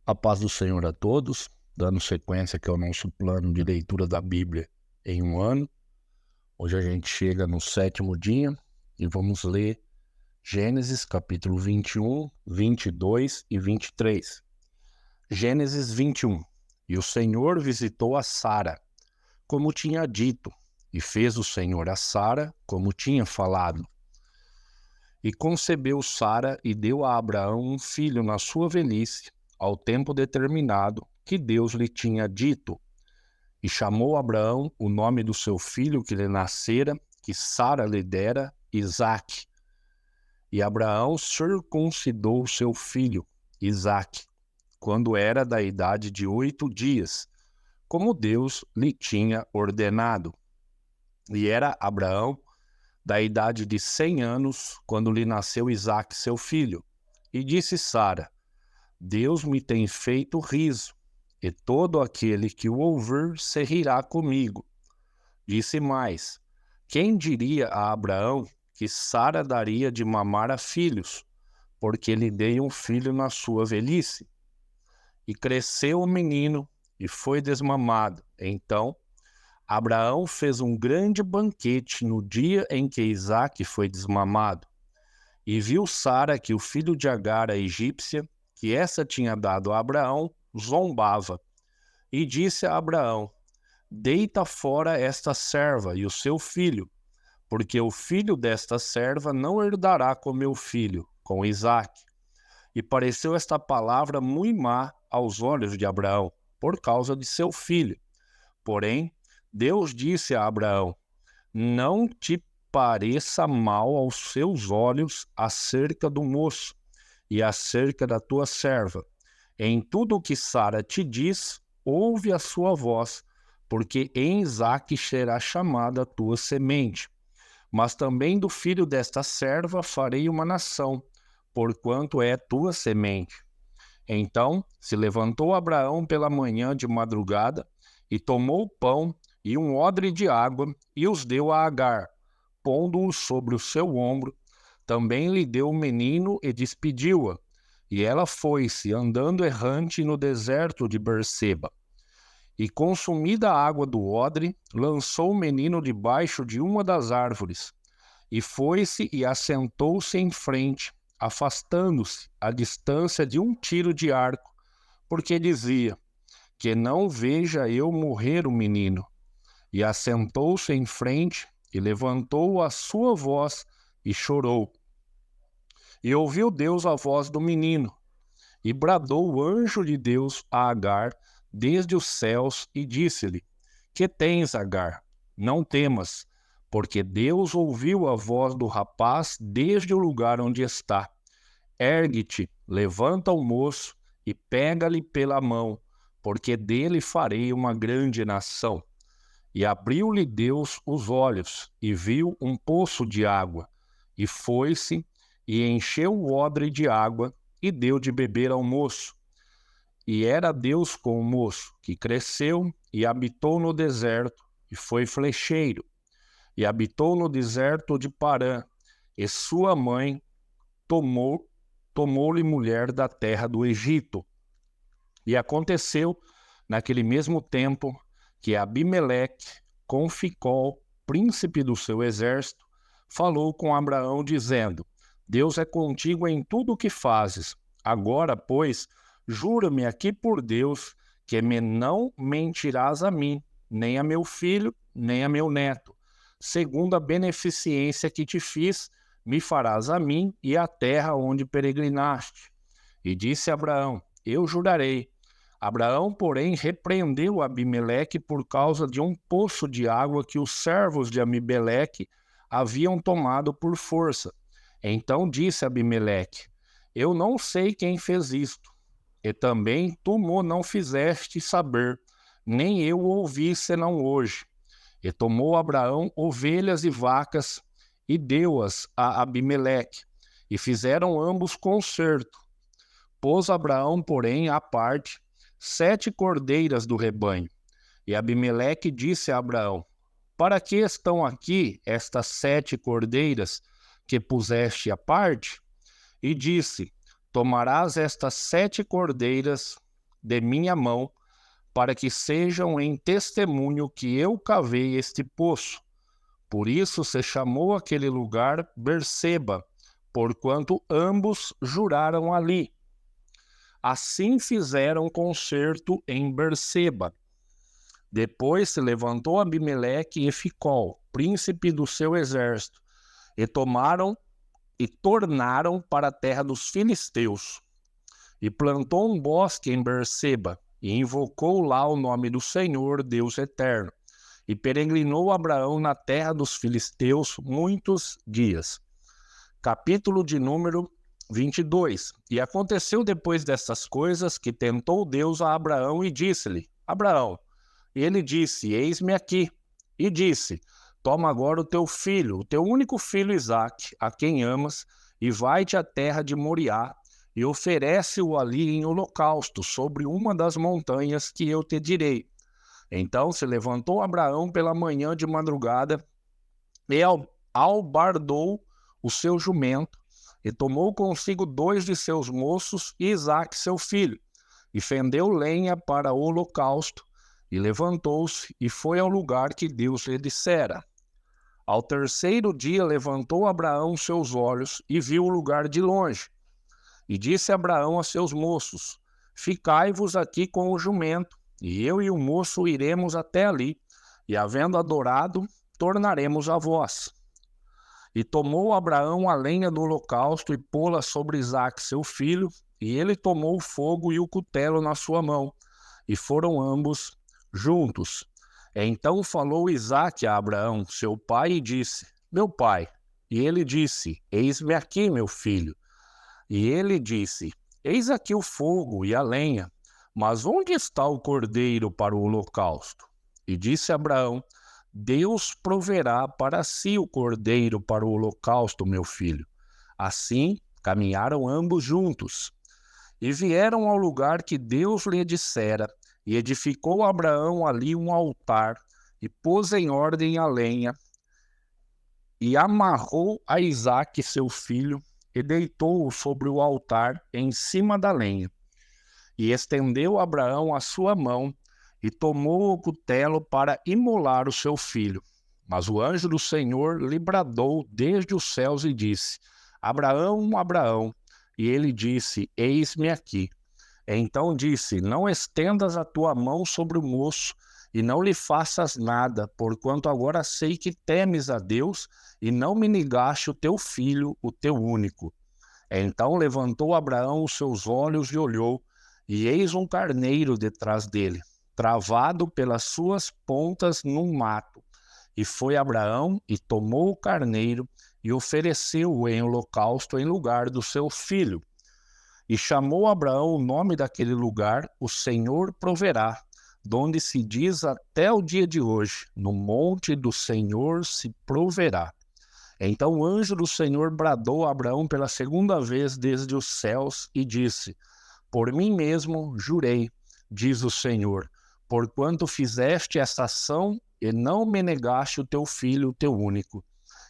A paz do Senhor a todos, dando sequência aqui ao nosso plano de leitura da Bíblia em um ano. Hoje a gente chega no 7º dia e vamos ler Gênesis capítulo 21, 22 e 23. Gênesis 21. E o Senhor visitou a Sara, como tinha dito, e fez o Senhor a Sara, como tinha falado. E concebeu Sara e deu a Abraão um filho na sua velhice, ao tempo determinado que Deus lhe tinha dito. E chamou Abraão o nome do seu filho que lhe nascera, que Sara lhe dera, Isaque. E Abraão circuncidou seu filho, Isaque, quando era da idade de 8 dias, como Deus lhe tinha ordenado. E era Abraão da idade de 100 anos, quando lhe nasceu Isaque, seu filho. E disse Sara: Deus me tem feito riso, e todo aquele que o ouvir se rirá comigo. Disse mais: quem diria a Abraão que Sara daria de mamar a filhos, porque lhe dei um filho na sua velhice? E cresceu o menino, e foi desmamado. Então Abraão fez um grande banquete no dia em que Isaque foi desmamado. E viu Sara que o filho de Agar, a egípcia, que essa tinha dado a Abraão, zombava. E disse a Abraão: deita fora esta serva e o seu filho, porque o filho desta serva não herdará com meu filho, com Isaque. E pareceu esta palavra muito má aos olhos de Abraão, por causa de seu filho. Porém, Deus disse a Abraão: não te pareça mal aos seus olhos acerca do moço e acerca da tua serva. Em tudo o que Sara te diz, ouve a sua voz, porque em Isaque será chamada a tua semente. Mas também do filho desta serva farei uma nação, porquanto é tua semente. Então se levantou Abraão pela manhã de madrugada, e tomou o pão e um odre de água, e os deu a Agar, pondo-o sobre o seu ombro. Também lhe deu o menino e despediu-a. E ela foi-se, andando errante no deserto de Berseba. E consumida a água do odre, lançou o menino debaixo de uma das árvores. E foi-se e assentou-se em frente, afastando-se à distância de um tiro de arco, porque dizia: que não veja eu morrer o menino. E assentou-se em frente, e levantou a sua voz, e chorou. E ouviu Deus a voz do menino, e bradou o anjo de Deus a Agar desde os céus, e disse-lhe: que tens, Agar? Não temas, porque Deus ouviu a voz do rapaz desde o lugar onde está. Ergue-te, levanta o moço, e pega-lhe pela mão, porque dele farei uma grande nação. E abriu-lhe Deus os olhos, e viu um poço de água, e foi-se, e encheu o odre de água, e deu de beber ao moço. E era Deus com o moço, que cresceu, e habitou no deserto, e foi flecheiro, e habitou no deserto de Parã, e sua mãe tomou-lhe mulher da terra do Egito. E aconteceu, naquele mesmo tempo, que Abimeleque, com Ficol, príncipe do seu exército, falou com Abraão, dizendo: Deus é contigo em tudo o que fazes. Agora, pois, jura-me aqui por Deus, que não mentirás a mim, nem a meu filho, nem a meu neto. Segundo a beneficência que te fiz, me farás a mim e à terra onde peregrinaste. E disse Abraão: eu jurarei. Abraão, porém, repreendeu Abimeleque por causa de um poço de água que os servos de Abimeleque haviam tomado por força. Então disse Abimeleque: eu não sei quem fez isto, e também tu não fizeste saber, nem eu ouvi senão hoje. E tomou Abraão ovelhas e vacas, e deu-as a Abimeleque, e fizeram ambos concerto. Pôs Abraão, porém, à parte 7 cordeiras do rebanho. E Abimeleque disse a Abraão: para que estão aqui estas 7 cordeiras que puseste à parte? E disse: tomarás estas 7 cordeiras, de minha mão, para que sejam em testemunho que eu cavei este poço. Por isso se chamou aquele lugar Berseba, porquanto ambos juraram ali. Assim fizeram concerto em Berseba. Depois se levantou Abimeleque e Ficol, príncipe do seu exército, e tornaram para a terra dos filisteus. E plantou um bosque em Berseba, e invocou lá o nome do Senhor, Deus eterno. E peregrinou Abraão na terra dos filisteus muitos dias. Capítulo de número 22. E aconteceu depois destas coisas que tentou Deus a Abraão e disse-lhe: Abraão. E ele disse: Eis-me aqui. E disse: Toma agora o teu filho, o teu único filho Isaque, a quem amas, e vai-te à terra de Moriá, e oferece-o ali em holocausto, sobre uma das montanhas que eu te direi. Então se levantou Abraão pela manhã de madrugada, e albardou o seu jumento, e tomou consigo 2 de seus moços e Isaque seu filho, e fendeu lenha para o holocausto, e levantou-se e foi ao lugar que Deus lhe dissera. Ao terceiro dia levantou Abraão seus olhos e viu o lugar de longe. E disse Abraão a seus moços: Ficai-vos aqui com o jumento, e eu e o moço iremos até ali, e havendo adorado, tornaremos a vós. E tomou Abraão a lenha do holocausto e pô-la sobre Isaque seu filho, e ele tomou o fogo e o cutelo na sua mão, e foram ambos juntos. Então falou Isaque a Abraão, seu pai, e disse: Meu pai. E ele disse: Eis-me aqui, meu filho. E ele disse: Eis aqui o fogo e a lenha, mas onde está o cordeiro para o holocausto? E disse Abraão: Deus proverá para si o cordeiro para o holocausto, meu filho. Assim caminharam ambos juntos. E vieram ao lugar que Deus lhe dissera, e edificou Abraão ali um altar, e pôs em ordem a lenha, e amarrou a Isaque seu filho, e deitou-o sobre o altar em cima da lenha. E estendeu Abraão a sua mão, e tomou o cutelo para imolar o seu filho. Mas o anjo do Senhor lhe bradou desde os céus e disse: Abraão, Abraão. E ele disse: Eis-me aqui. Então disse: Não estendas a tua mão sobre o moço, e não lhe faças nada, porquanto agora sei que temes a Deus, e não me negaste o teu filho, o teu único. Então levantou Abraão os seus olhos e olhou, e eis um carneiro detrás dele, travado pelas suas pontas num mato. E foi Abraão e tomou o carneiro, e ofereceu-o em holocausto em lugar do seu filho. E chamou Abraão o nome daquele lugar: O Senhor proverá, donde se diz até o dia de hoje: No monte do Senhor se proverá. Então o anjo do Senhor bradou a Abraão pela segunda vez desde os céus e disse: Por mim mesmo jurei, diz o Senhor, porquanto fizeste esta ação e não me negaste o teu filho, o teu único,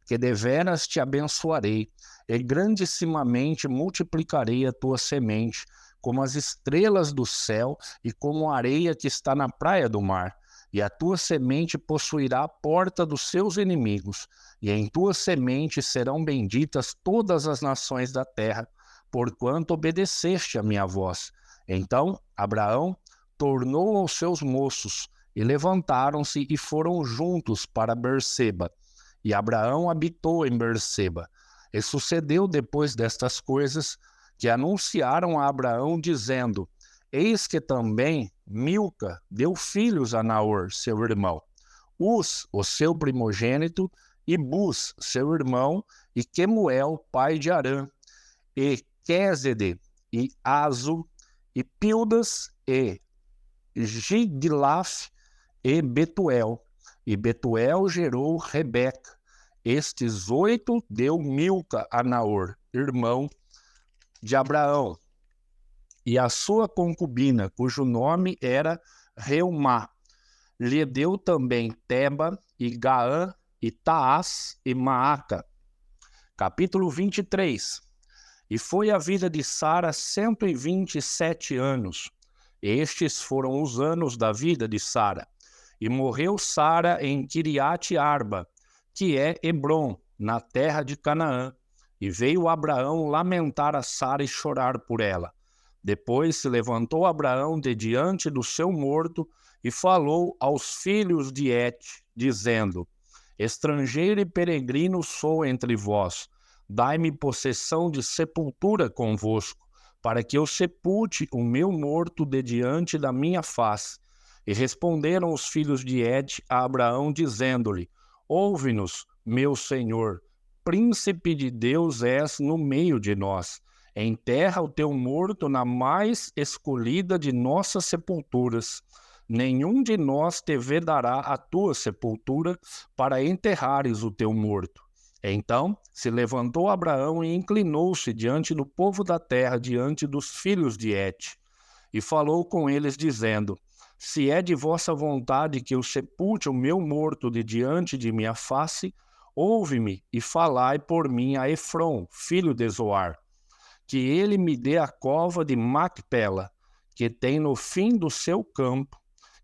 que deveras te abençoarei, e grandissimamente multiplicarei a tua semente, como as estrelas do céu e como a areia que está na praia do mar. E a tua semente possuirá a porta dos seus inimigos, e em tua semente serão benditas todas as nações da terra, porquanto obedeceste a minha voz. Então Abraão tornou aos seus moços, e levantaram-se e foram juntos para Berseba. E Abraão habitou em Berseba. E sucedeu depois destas coisas, que anunciaram a Abraão, dizendo: Eis que também Milca deu filhos a Naor, seu irmão, Uz, o seu primogênito, e Buz, seu irmão, e Quemuel, pai de Arã, e Quézede, e Azo, e Pildas, e Giglaf, e Betuel. E Betuel gerou Rebeca. Estes 8 deu Milca a Naor, irmão de Abraão, e a sua concubina, cujo nome era Reumá. Lhe deu também Teba, e Gaã, e Taás, e Maaca. Capítulo 23. E foi a vida de Sara 127 anos, Estes foram os anos da vida de Sara. E morreu Sara em Quiriate Arba, que é Hebrom, na terra de Canaã. E veio Abraão lamentar a Sara e chorar por ela. Depois se levantou Abraão de diante do seu morto e falou aos filhos de Et, dizendo: Estrangeiro e peregrino sou entre vós. Dai-me possessão de sepultura convosco, para que eu sepulte o meu morto de diante da minha face. E responderam os filhos de Et a Abraão, dizendo-lhe: Ouve-nos, meu senhor, príncipe de Deus és no meio de nós. Enterra o teu morto na mais escolhida de nossas sepulturas. Nenhum de nós te vedará a tua sepultura para enterrares o teu morto. Então se levantou Abraão e inclinou-se diante do povo da terra, diante dos filhos de Et, e falou com eles, dizendo: Se é de vossa vontade que eu sepulte o meu morto de diante de minha face, ouve-me e falai por mim a Efrom, filho de Zoar, que ele me dê a cova de Macpela, que tem no fim do seu campo,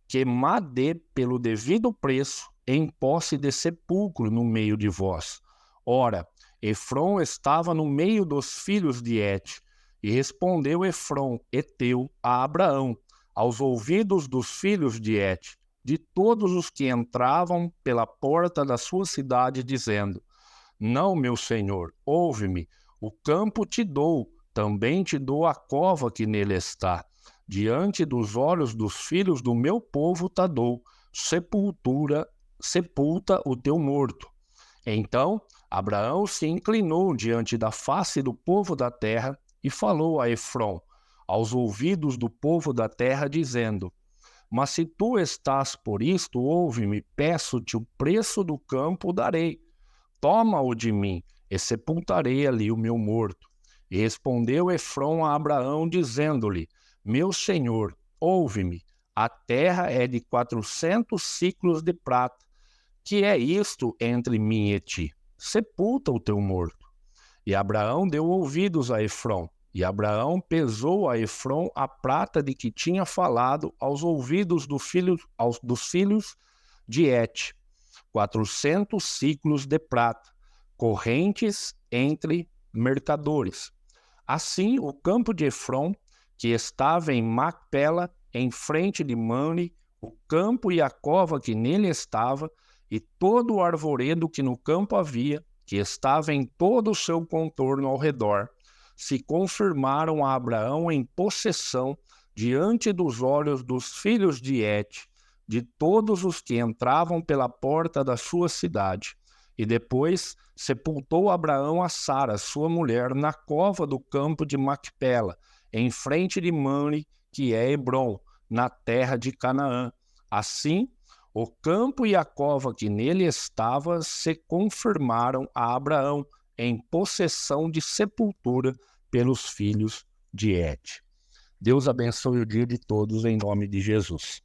que ma dê pelo devido preço, em posse de sepulcro no meio de vós. Ora, Efrom estava no meio dos filhos de Et, e respondeu Efrom, heteu, a Abraão, aos ouvidos dos filhos de Et, de todos os que entravam pela porta da sua cidade, dizendo: Não, meu senhor, ouve-me, o campo te dou, também te dou a cova que nele está. Diante dos olhos dos filhos do meu povo te dou, sepulta o teu morto. Então Abraão se inclinou diante da face do povo da terra e falou a Efrom, aos ouvidos do povo da terra, dizendo: Mas se tu estás por isto, ouve-me, peço-te o preço do campo, darei. Toma-o de mim, e sepultarei ali o meu morto. E respondeu Efrom a Abraão, dizendo-lhe: Meu senhor, ouve-me, a terra é de 400 siclos de prata. Que é isto entre mim e ti? Sepulta o teu morto. E Abraão deu ouvidos a Efrom, e Abraão pesou a Efrom a prata de que tinha falado aos ouvidos dos filhos de Et, 400 siclos de prata, correntes entre mercadores. Assim, o campo de Efrom, que estava em Macpela, em frente de Mamre, o campo e a cova que nele estava, e todo o arvoredo que no campo havia, que estava em todo o seu contorno ao redor, se confirmaram a Abraão em possessão diante dos olhos dos filhos de Et, de todos os que entravam pela porta da sua cidade. E depois sepultou Abraão a Sara, sua mulher, na cova do campo de Macpela, em frente de Mamre, que é Hebrom, na terra de Canaã. Assim, o campo e a cova que nele estava se confirmaram a Abraão em possessão de sepultura pelos filhos de Et. Deus abençoe o dia de todos em nome de Jesus.